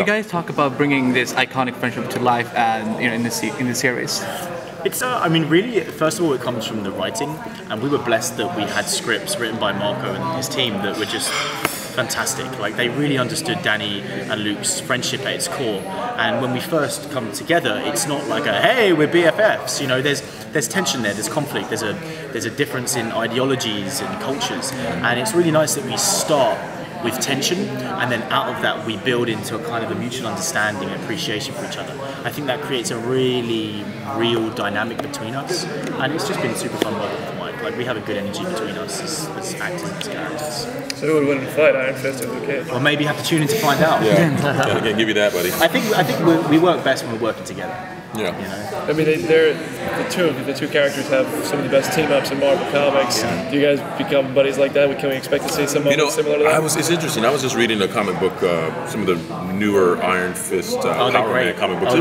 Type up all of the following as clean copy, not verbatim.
You guys talk about bringing this iconic friendship to life, and in the series. It's, I mean, really, first of all, it comes from the writing, and we were blessed that we had scripts written by Marco and his team that were just fantastic. Like, they really understood Danny and Luke's friendship at its core, and when we first come together, it's not like a, hey, we're BFFs, there's tension there, there's conflict, there's a difference in ideologies and cultures, and it's really nice that we start with tension, and then out of that we build into a kind of a mutual understanding and appreciation for each other. I think that creates a really real dynamic between us, and it's just been super fun working with Mike. Like, we have a good energy between us as actors and as characters. So who would win in a fight, Iron Fist or Luke Cage? Well, maybe you have to tune in to find out. Yeah, can't give you that, buddy. I think we work best when we're working together. Yeah. I mean, the two characters have some of the best team-ups in Marvel Comics. Yeah. Do you guys become buddies like that? Can we expect to see something similar to that? It's interesting. I was just reading a comic book, some of the newer Iron Fist Power Man comic books.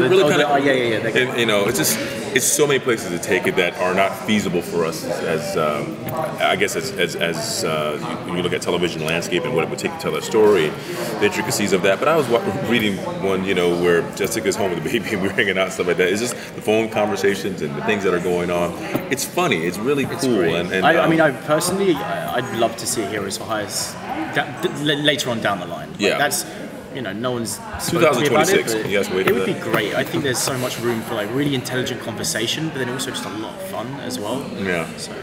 It's so many places to take it that are not feasible for us as I guess as when you look at television landscape and what it would take to tell that story, the intricacies of that. But I was reading one, where Jessica's home with the baby and we're hanging out and stuff like that. It's just the phone conversations and the things that are going on. It's funny. It's really cool. I personally, I'd love to see Heroes for Hires later on down the line. Yeah. That's, no one's spoken to me about it, but it would be great. I think there's so much room for really intelligent conversation, but then also just a lot of fun as well. Yeah. So,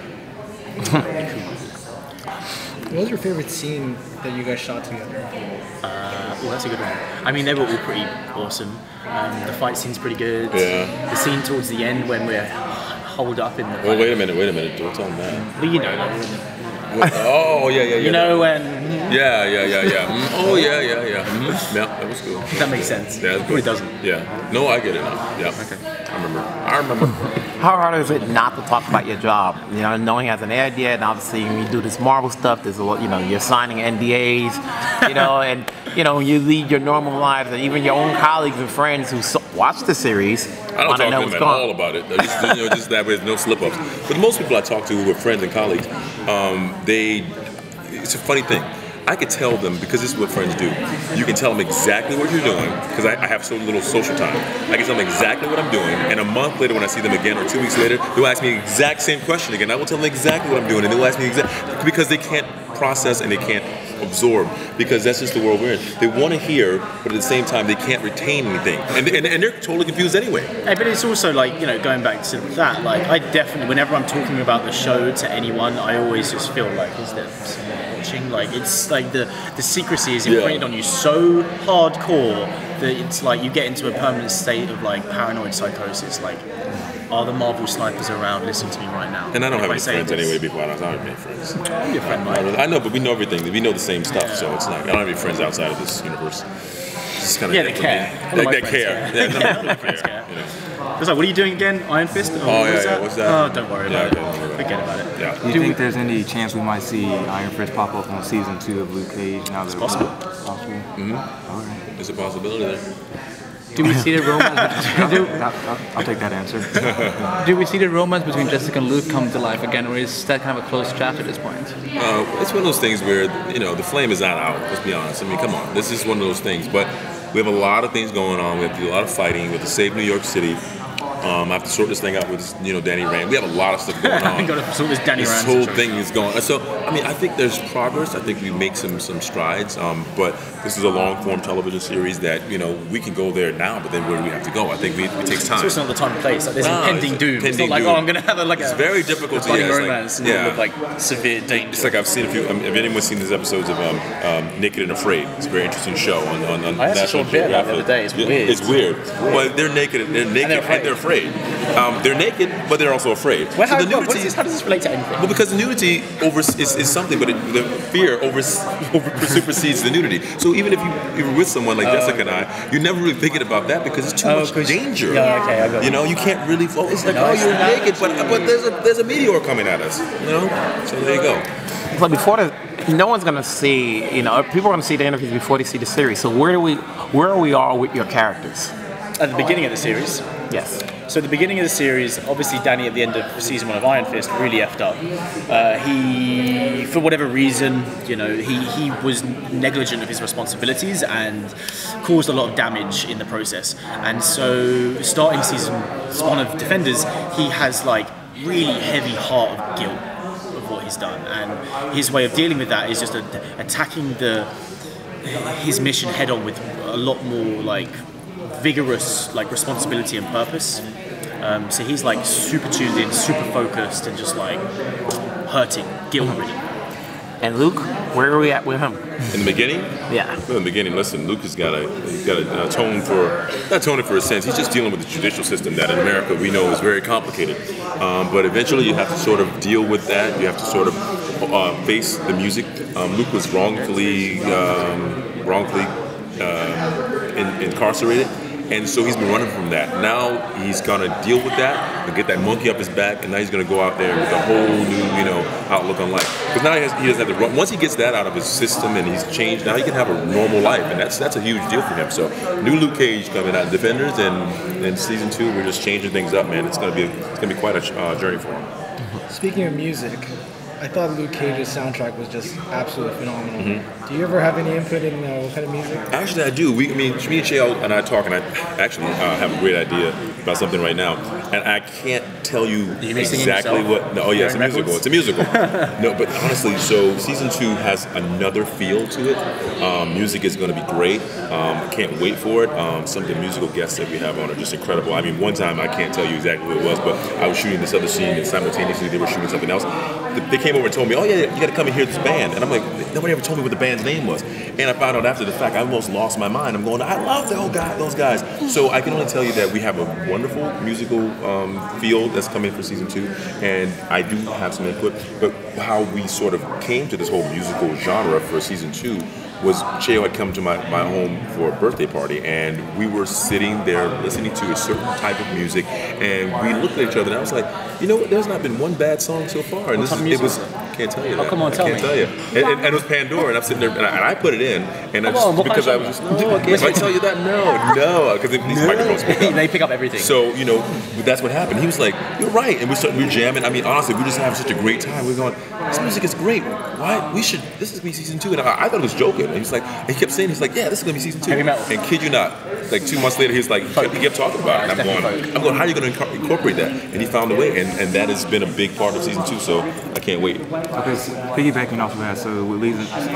what was your favorite scene that you guys shot together? That's a good one. I mean, they were all pretty awesome. The fight scene's pretty good. Yeah. The scene towards the end when we're holed up in the... Well, wait a minute. Don't tell me that. Well, Oh, yeah. You know when... Yeah. Oh, yeah. Yeah, that was cool. That makes sense. Yeah, it doesn't. Yeah. No, I get it now. Yeah. Okay. I remember. How hard is it not to talk about your job? Knowing as an idea, and obviously when you do this Marvel stuff, there's a lot, you're signing NDAs, and you lead your normal lives, and even your own colleagues and friends who watch the series. I don't talk to them at all about it. Just that way, no slip-ups. But most people I talk to who are friends and colleagues, it's a funny thing. I could tell them, because this is what friends do. You can tell them exactly what you're doing, because I have so little social time. I can tell them exactly what I'm doing, and a month later when I see them again, or 2 weeks later, they'll ask me the exact same question again. I will tell them exactly what I'm doing, and they'll ask me because they can't process and they can't absorb, because that's just the world we're in. They want to hear, but at the same time, they can't retain anything. And they're totally confused anyway. Hey, but it's also going back to that, I definitely, whenever I'm talking about the show to anyone, I always just feel is there someone watching? It's the secrecy is imprinted on you so hardcore that it's you get into a permanent state of paranoid psychosis. Are the Marvel snipers around listening to me right now? And I don't have any friends anyway, before I don't have any friends. I'm your friend, Mike. I know, but we know everything. We know the same stuff, so it's I don't have any friends outside of this universe. It's kind of they care. They care. My friends care. It's what are you doing again? Iron Fist? What's that? Oh, don't worry about it. Forget about it. Yeah. Do you think there's any chance we might see Iron Fist pop up on season 2 of Luke Cage? Now that it's possible. Possible? Mm-hmm. All right. There's a possibility there. Do we see the romance? I'll take that answer. Do we see the romance between Jessica and Luke come to life again, or is that kind of a closed chapter at this point? It's one of those things where the flame is not out. Let's be honest. I mean, come on. This is one of those things. But we have a lot of things going on. We have to do a lot of fighting. We have to save New York City. I have to sort this thing out with Danny Rand. We have a lot of stuff going on. Got to sort this Danny Rand. This whole thing is going. So I mean, I think there's progress. I think we make some strides. But this is a long form television series that we can go there now. But then where do we have to go? I think it takes time. So it's not the time and place. There's impending doom. It's not I'm going to have it's very difficult to romance with severe danger. It's I've seen a few. If anyone's seen these episodes of Naked and Afraid, it's a very interesting show on I actually saw a bit of that the other day. It's weird. It's weird. Well, they're naked and they're afraid. They're naked, but they're also afraid. Well, how does this relate to anything? Well, because the nudity is something, but the fear supersedes the nudity. So even if you're with someone like Jessica and I, you're never really thinking about that because it's too much danger. Yeah, okay, I got it. You can't really. It's you're naked, but there's a meteor coming at us. So there you go. But no one's gonna see. People are gonna see the interviews before they see the series. So where are we all with your characters? At the beginning of the series. Yes. So at the beginning of the series, obviously Danny at the end of season 1 of Iron Fist really effed up. He, for whatever reason, he was negligent of his responsibilities and caused a lot of damage in the process. And so starting season 1 of Defenders, he has like really heavy heart of guilt of what he's done. And his way of dealing with that is just attacking his mission head on with a lot more like vigorous like responsibility and purpose. So he's like super tuned in, super focused, and just like hurting, guilt-ridden. And Luke, where are we at with him? In the beginning? Yeah. Well, in the beginning, listen, Luke has got to atone for, not atoning for a sense, he's just dealing with the judicial system that in America we know is very complicated. But eventually you have to sort of deal with that. You have to sort of face the music. Luke was wrongfully incarcerated. And so he's been running from that. Now he's gonna deal with that and get that monkey up his back, and now he's gonna go out there with a whole new, outlook on life. Because now he doesn't have to run. Once he gets that out of his system and he's changed, now he can have a normal life, and that's a huge deal for him. So new Luke Cage coming out, Defenders, and in season 2 we're just changing things up, man. It's gonna be quite a journey for him. Speaking of music, I thought Luke Cage's soundtrack was just absolutely phenomenal. Do you ever have any input in what kind of music? Actually, I do. Me and Chael and I talk, and I actually have a great idea about something right now. And I can't tell you exactly what. No, oh yeah, it's a musical. It's a musical. No, but honestly, so season 2 has another feel to it. Music is going to be great. I can't wait for it. Some of the musical guests that we have on are just incredible. I mean, one time I can't tell you exactly what it was, but I was shooting this other scene, and simultaneously they were shooting something else. They came over and told me, "Oh yeah, you got to come and hear this band," and I'm like, nobody ever told me what the band's name was. And I found out after the fact, I almost lost my mind. I'm going, I love those guys. So I can only tell you that we have a wonderful musical field that's coming for season 2, and I do have some input. But how we sort of came to this whole musical genre for season 2 was Cheo had come to my home for a birthday party, and we were sitting there listening to a certain type of music, and we looked at each other, and I was like, you know what, there's not been one bad song so far. And it was, can't tell you that. Oh, come on, tell me. I can't tell you. And it was Pandora, and I'm sitting there, and I put it in, and because I was just, no, if I tell you that, no, because these microphones pick up. They pick up everything. So, that's what happened. He was like, you're right, and we were jamming. I mean, honestly, we were just having such a great time. We were going, this music is great. Why? This is going to be season 2. And I thought he was joking. And he kept saying, yeah, this is going to be season 2. Heavy metal. And kid you not, like 2 months later, he was like, he kept talking about it. And I'm going, how are you going to incorporate that? And he found a way, and that has been a big part of season 2, so I can't wait. Okay, so piggybacking off of that, so with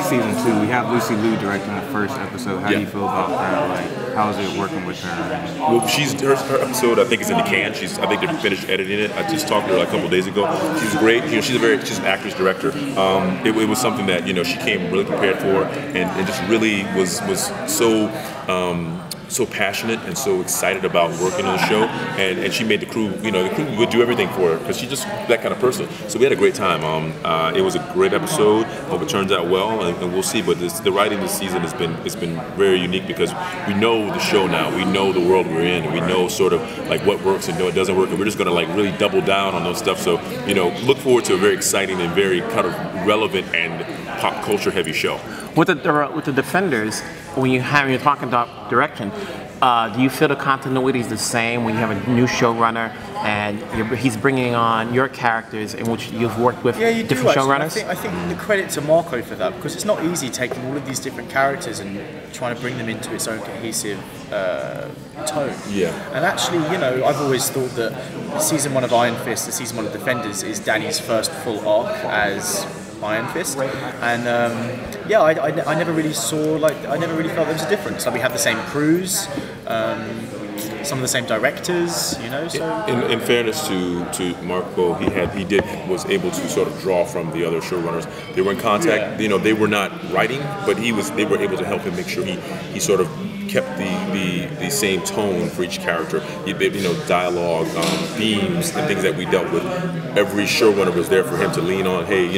season 2, we have Lucy Liu directing the first episode. How do you feel about that? Like, how is it working with her? Well, her episode, I think, is in the can. I think they're finished editing it. I just talked to her a couple days ago. She's great. She's an actress director. It was something that she came really prepared for, and just really was so passionate and so excited about working on the show, and she made the crew, the crew would do everything for her because she's just that kind of person. So we had a great time. It was a great episode. Hope it turns out well, and we'll see. But the writing this season has been very unique because we know the show now. We know the world we're in, and we know sort of like what works and what doesn't work, and we're just going to like really double down on those stuff. So look forward to a very exciting and very kind of relevant and pop culture heavy show. With the Defenders, when you're talking about direction, do you feel the continuity is the same when you have a new showrunner and he's bringing on your characters in which you've worked with different showrunners? I think the credit to Marco for that, because it's not easy taking all of these different characters and trying to bring them into its own cohesive tone. Yeah. And actually, I've always thought that season 1 of Iron Fist, the season 1 of Defenders, is Danny's first full arc as Iron Fist, and I never really felt there was a difference. Like, we have the same crews, some of the same directors, So in fairness to Marco, he was able to sort of draw from the other showrunners. They were in contact. Yeah. They were not writing, but they were able to help him make sure he sort of kept the same tone for each character. Dialogue, themes, and things that we dealt with. Every showrunner was there for him to lean on. Hey,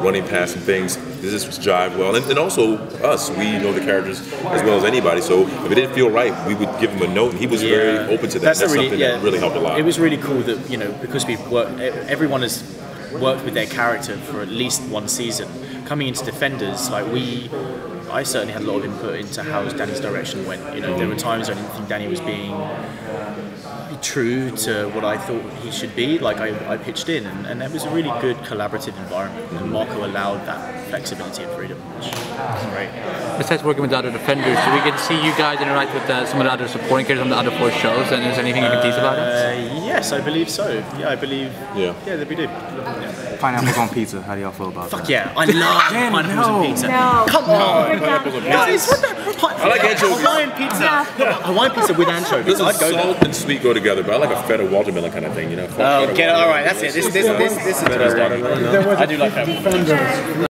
running past some things. Does this jive well? And also us, we know the characters as well as anybody. So if it didn't feel right, we would give him a note, and he was very open to that. That's something that really helped a lot. It was really cool that because everyone has worked with their character for at least one season. Coming into Defenders, like I certainly had a lot of input into how Danny's direction went. You know, there were times I didn't think Danny was being true to what I thought he should be. Like I pitched in, and it was a really good collaborative environment. And Marco allowed that flexibility and freedom, which is great. Besides working with the other defenders, do we get to see you guys interact with some of the other supporting characters on the other 4 shows? And is there anything you can tease about it? Yes, I believe so. Yeah, I believe. Yeah, that we do. Pineapples on pizza. How do y'all feel about that? Fuck yeah, I love pineapples on pizza. No. Come on, Pineapples on guys, pizza. what the? I like anchovies. Hawaiian pizza. Hawaiian pizza with anchovies. Listen, I'd go salt there. and sweet go together, but I like a feta watermelon kind of thing, you know? Oh, get it. All right, that's it. This is Thursday. I do like that.